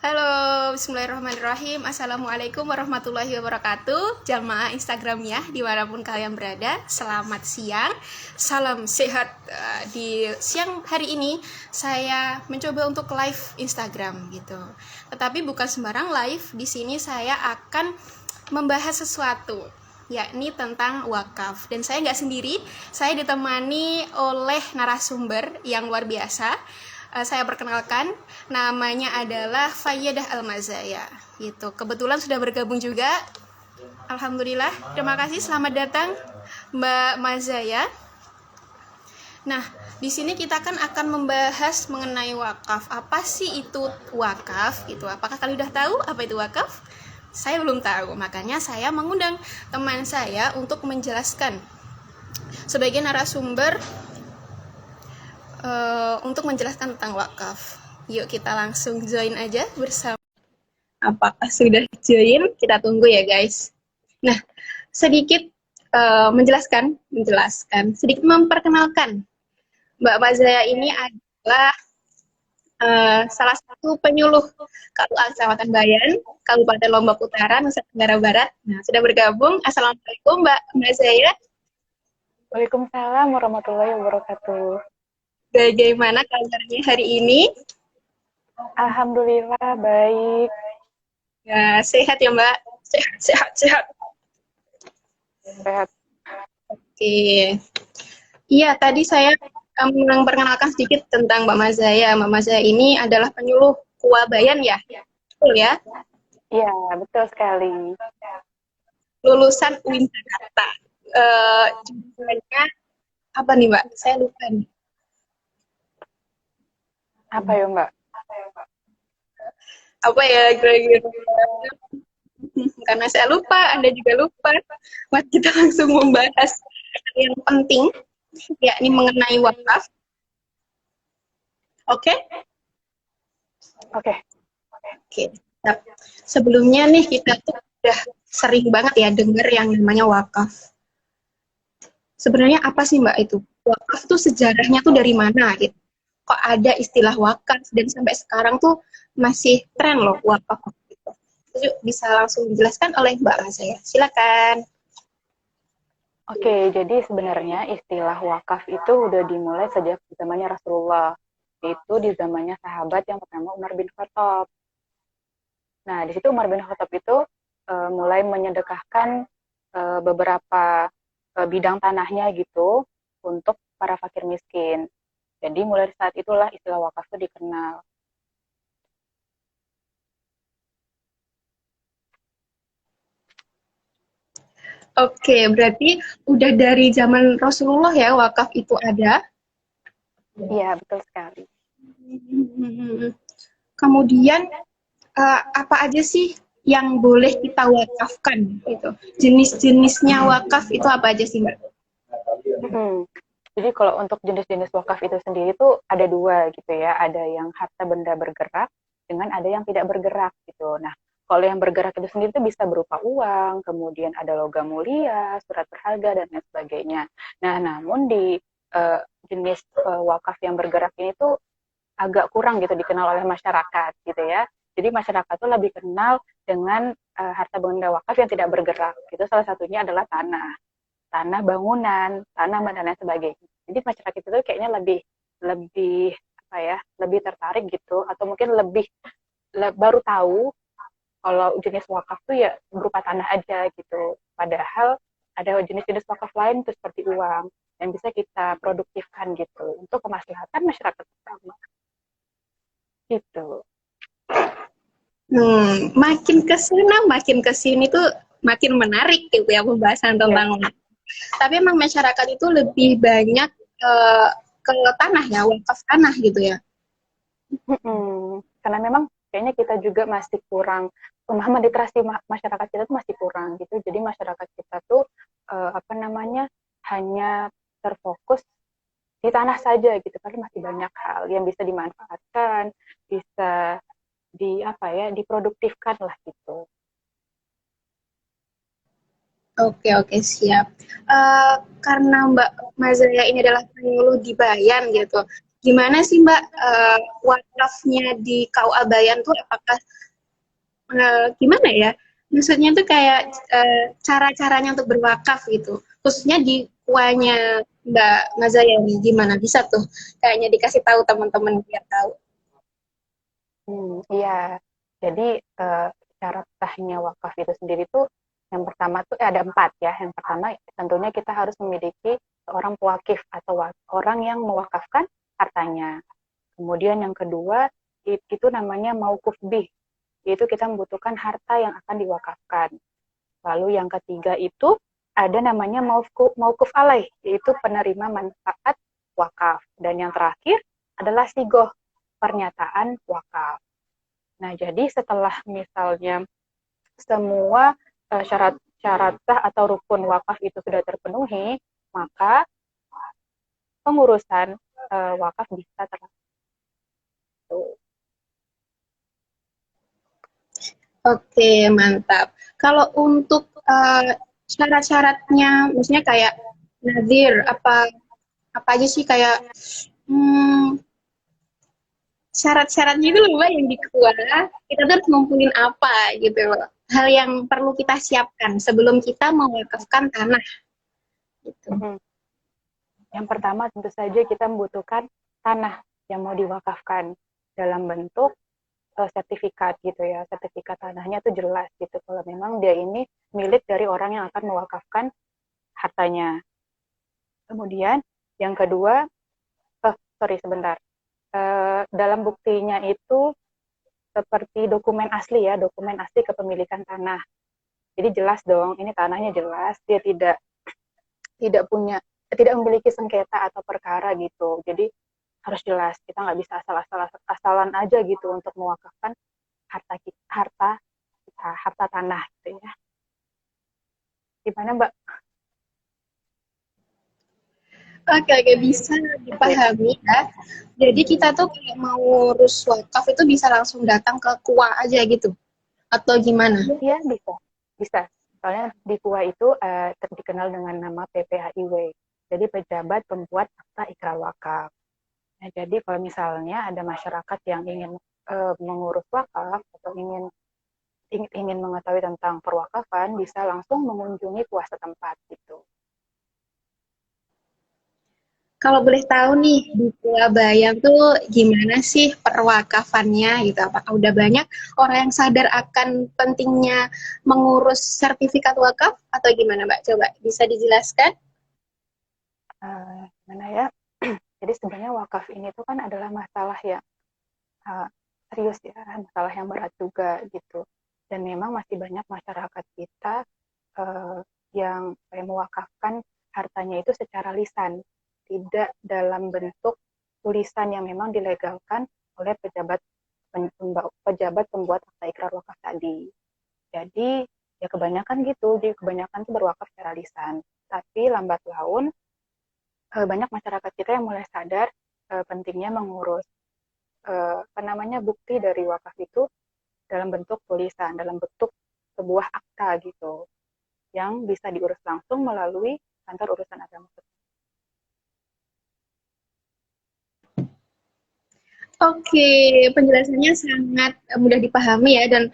Halo, bismillahirrahmanirrahim. Assalamualaikum warahmatullahi wabarakatuh. Jamaah Instagram ya, dimanapun kalian berada. Selamat siang, salam sehat. Di siang hari ini saya mencoba untuk live Instagram gitu. Tetapi bukan sembarang live. Di sini saya akan membahas sesuatu, yakni tentang wakaf. Dan saya nggak sendiri, saya ditemani oleh narasumber yang luar biasa. Saya perkenalkan, namanya adalah Fayyadah Almazaya. Gitu. Kebetulan sudah bergabung juga. Alhamdulillah. Terima kasih. Selamat datang Mbak Mazaya. Nah, di sini kita kan akan membahas mengenai wakaf. Apa sih itu wakaf? Gitu. Apakah kalian sudah tahu apa itu wakaf? Saya belum tahu. Makanya saya mengundang teman saya untuk menjelaskan sebagai narasumber untuk menjelaskan tentang wakaf. Yuk kita langsung join aja bersama. Apakah sudah join? Kita tunggu ya guys. Nah, sedikit sedikit memperkenalkan. Mbak Mazaya ini adalah salah satu penyuluh KUA Kecamatan Bayan, Kabupaten Lombok Utara, Nusa Tenggara Barat. Nah, sudah bergabung. Assalamualaikum Mbak Mazaya. Waalaikumsalam warahmatullahi wabarakatuh. Bagaimana kabarnya hari ini? Alhamdulillah baik. Ya, sehat ya Mbak. Sehat. Sehat. Oke. Iya, tadi saya memperkenalkan sedikit tentang Mbak Mazaya. Mbak Mazaya ini adalah penyuluh KUA Bayan ya? Betul ya? Iya, betul sekali. Lulusan UIN Jakarta. Jurusannya apa nih Mbak? Saya lupa nih. Apa ya Mbak? Apa ya kira-kira? Karena saya lupa, Anda juga lupa. Mari kita langsung membahas yang penting, yakni mengenai wakaf. Oke? Oke. Oke. Nah, sebelumnya nih kita tuh udah sering banget ya dengar yang namanya wakaf. Sebenarnya apa sih Mbak itu? Wakaf tuh sejarahnya tuh dari mana gitu? Kok ada istilah wakaf dan sampai sekarang tuh masih tren loh wakaf gitu. Terus bisa langsung dijelaskan oleh Mbak Razaya. Silakan. Oke, jadi sebenarnya istilah wakaf itu udah dimulai sejak zamannya Rasulullah. Itu di zamannya sahabat yang pertama Umar bin Khattab. Nah, di situ Umar bin Khattab itu mulai menyedekahkan beberapa bidang tanahnya gitu untuk para fakir miskin. Jadi mulai saat itulah istilah wakaf itu dikenal. Oke, berarti udah dari zaman Rasulullah ya wakaf itu ada. Iya, betul sekali. Kemudian apa aja sih yang boleh kita wakafkan gitu? Jenis-jenisnya wakaf itu apa aja sih Mbak? Hmm. Jadi kalau untuk jenis-jenis wakaf itu sendiri tuh ada dua gitu ya, ada yang harta benda bergerak dengan ada yang tidak bergerak gitu. Nah, kalau yang bergerak itu sendiri tuh bisa berupa uang, kemudian ada logam mulia, surat berharga dan lain sebagainya. Nah, namun di jenis wakaf yang bergerak ini tuh agak kurang gitu dikenal oleh masyarakat gitu ya. Jadi masyarakat tuh lebih kenal dengan harta benda wakaf yang tidak bergerak. Itu salah satunya adalah tanah bangunan, tanaman dan lain sebagainya. Jadi masyarakat itu kayaknya lebih lebih apa ya, lebih tertarik gitu atau mungkin lebih baru tahu kalau jenis wakaf tuh ya berupa tanah aja gitu. Padahal ada jenis-jenis wakaf lain tuh seperti uang yang bisa kita produktifkan gitu untuk kemaslahatan masyarakat bersama. Gitu. Makin ke sini tuh makin menarik gitu ya pembahasan tentang tapi emang masyarakat itu lebih banyak ke tanah ya, wakaf tanah gitu ya. Karena memang kayaknya kita juga masih kurang pemahaman literasi masyarakat kita tuh masih kurang gitu. Jadi masyarakat kita tuh apa namanya hanya terfokus di tanah saja gitu. Padahal masih banyak hal yang bisa dimanfaatkan, bisa di apa ya diproduktifkan lah gitu. Oke, siap. Karena Mbak Mazaya ini adalah penyuluh di Bayan gitu. gimana sih Mbak wakafnya di KUA Bayan tuh apakah gimana ya? Maksudnya tuh kayak cara-caranya untuk berwakaf gitu. Khususnya di kuahnya Mbak Mazaya ini gimana bisa tuh kayaknya dikasih tahu teman-teman biar tahu. Iya. Jadi cara sahnya wakaf itu sendiri tuh yang pertama tuh ada empat ya. Yang pertama tentunya kita harus memiliki seorang pewakif atau orang yang mewakafkan hartanya. Kemudian yang kedua itu namanya mauquf bih, yaitu kita membutuhkan harta yang akan diwakafkan. Lalu yang ketiga itu ada namanya mauquf alaih, yaitu penerima manfaat wakaf. Dan yang terakhir adalah sigoh, pernyataan wakaf. Nah, jadi setelah misalnya semua syarat-syarat sah atau rukun wakaf itu sudah terpenuhi, maka pengurusan wakaf bisa terlaksana. Oke, mantap. Kalau untuk syarat-syaratnya, maksudnya kayak nazir, apa aja sih kayak hmm, syarat-syaratnya itu loh Mbak yang di KUA, kita tuh harus ngumpulin apa gitu loh. Hal yang perlu kita siapkan sebelum kita mewakafkan tanah gitu. Yang pertama tentu saja kita membutuhkan tanah yang mau diwakafkan dalam bentuk sertifikat gitu ya. Sertifikat tanahnya itu jelas gitu kalau memang dia ini milik dari orang yang akan mewakafkan hartanya. Kemudian yang kedua, sorry sebentar. Dalam buktinya itu seperti dokumen asli ya, dokumen asli kepemilikan tanah. Jadi jelas dong, ini tanahnya jelas, dia tidak punya, tidak memiliki sengketa atau perkara gitu. Jadi harus jelas, kita nggak bisa asal-asalan aja gitu untuk mewakafkan harta tanah gitu ya. Gimana Mbak? Oke, oke, bisa dipahami ya. Jadi kita tuh kayak mau ngurus wakaf itu bisa langsung datang ke KUA aja gitu, atau gimana? Iya bisa, bisa. Soalnya di KUA itu dikenal dengan nama PPHIW. Jadi pejabat pembuat akta ikrar wakaf. Nah, jadi kalau misalnya ada masyarakat yang ingin mengurus wakaf atau ingin mengetahui tentang perwakafan, bisa langsung mengunjungi KUA setempat gitu. Kalau boleh tahu nih di Surabaya tuh gimana sih perwakafannya gitu? Apakah udah banyak orang yang sadar akan pentingnya mengurus sertifikat wakaf atau gimana Mbak? Coba bisa dijelaskan? Mana ya? Jadi sebenarnya wakaf ini tuh kan adalah masalah yang uh, serius ya, masalah yang berat juga gitu. Dan memang masih banyak masyarakat kita uh, yang mewakafkan hartanya itu secara lisan, tidak dalam bentuk tulisan yang memang dilegalkan oleh pejabat pembuat akta ikrar wakaf tadi. Jadi ya kebanyakan gitu, jadi kebanyakan tuh berwakaf secara lisan. Tapi lambat laun banyak masyarakat kita yang mulai sadar pentingnya mengurus apa namanya bukti dari wakaf itu dalam bentuk tulisan, dalam bentuk sebuah akta gitu, yang bisa diurus langsung melalui kantor urusan agama. Oke, penjelasannya sangat mudah dipahami ya dan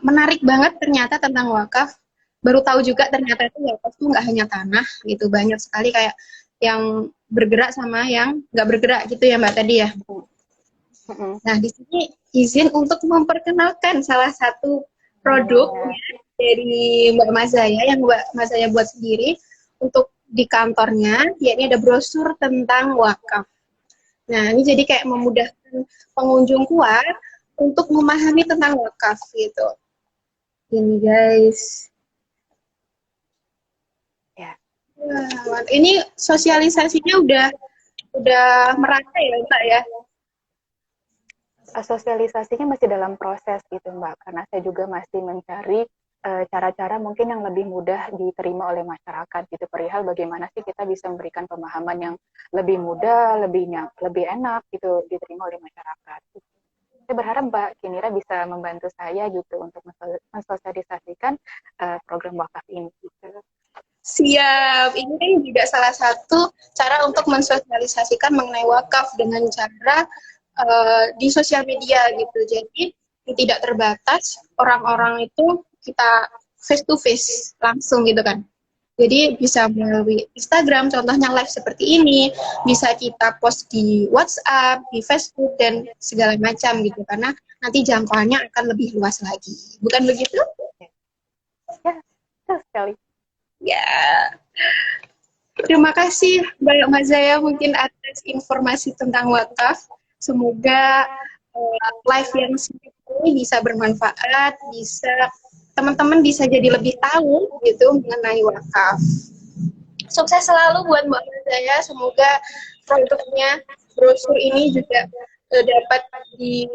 menarik banget ternyata tentang wakaf. Baru tahu juga ternyata itu wakaf tuh nggak hanya tanah gitu, banyak sekali kayak yang bergerak sama yang nggak bergerak gitu ya Mbak tadi ya. Nah, di sini izin untuk memperkenalkan salah satu produk ya, dari Mbak Mazaya yang Mbak Mazaya buat sendiri untuk di kantornya, yakni ada brosur tentang wakaf. Nah, ini jadi kayak memudahkan pengunjung KUA untuk memahami tentang wakaf gitu. Ini guys. Ya. Wah, ini sosialisasinya udah merata ya, Mbak ya? Sosialisasinya masih dalam proses gitu Mbak, karena saya juga masih mencari cara-cara mungkin yang lebih mudah diterima oleh masyarakat gitu, perihal bagaimana sih kita bisa memberikan pemahaman yang lebih mudah, lebih enak gitu diterima oleh masyarakat. Saya berharap Mbak Kinira bisa membantu saya gitu untuk mensosialisasikan program wakaf ini gitu. Siap, ini kan juga salah satu cara untuk mensosialisasikan mengenai wakaf dengan cara di sosial media gitu. Jadi tidak terbatas orang-orang itu kita face to face langsung gitu kan. Jadi bisa melalui Instagram, contohnya live seperti ini, bisa kita post di WhatsApp, di Facebook dan segala macam gitu karena nanti jangkauannya akan lebih luas lagi. Bukan begitu? Ya, betul sekali. Ya. Terima kasih Mbak Mazaya mungkin atas informasi tentang wakaf. Semoga live yang singkat ini bisa bermanfaat, bisa teman-teman bisa jadi lebih tahu gitu mengenai wakaf. Sukses selalu buat Mbak Mazaya. Semoga produknya brosur ini juga dapat di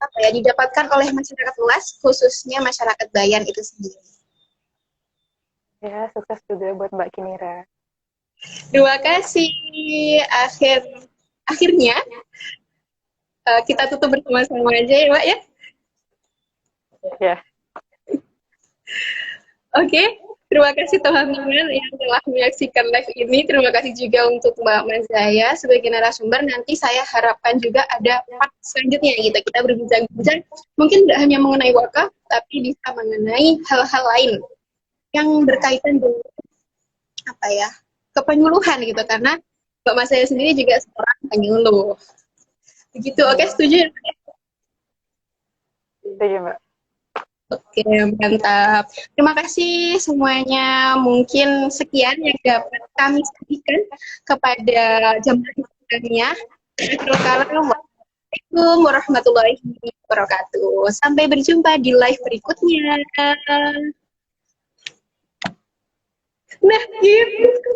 apa ya didapatkan oleh masyarakat luas, khususnya masyarakat Bayan itu sendiri. Ya, sukses juga buat Mbak Kinira. Terima kasih. Akhirnya kita tutup bersama-sama aja ya, Mbak ya. Ya. Oke, terima kasih teman-teman yang telah menyaksikan live ini. Terima kasih juga untuk Mbak Mazaya sebagai narasumber. Nanti saya harapkan juga ada part selanjutnya gitu. Kita berbincang-bincang mungkin tidak hanya mengenai wakaf, tapi bisa mengenai hal-hal lain yang berkaitan dengan apa ya kepenyuluhan gitu karena Mbak Mazaya sendiri juga seorang penyuluh. Begitu, oke setuju ya? Setuju Mbak. Oke, mantap. Terima kasih semuanya. Mungkin sekian yang dapat kami sampaikan kepada jemaah Islamiyah. Assalamualaikum warahmatullahi wabarakatuh. Sampai berjumpa di live berikutnya. Nah, gitu.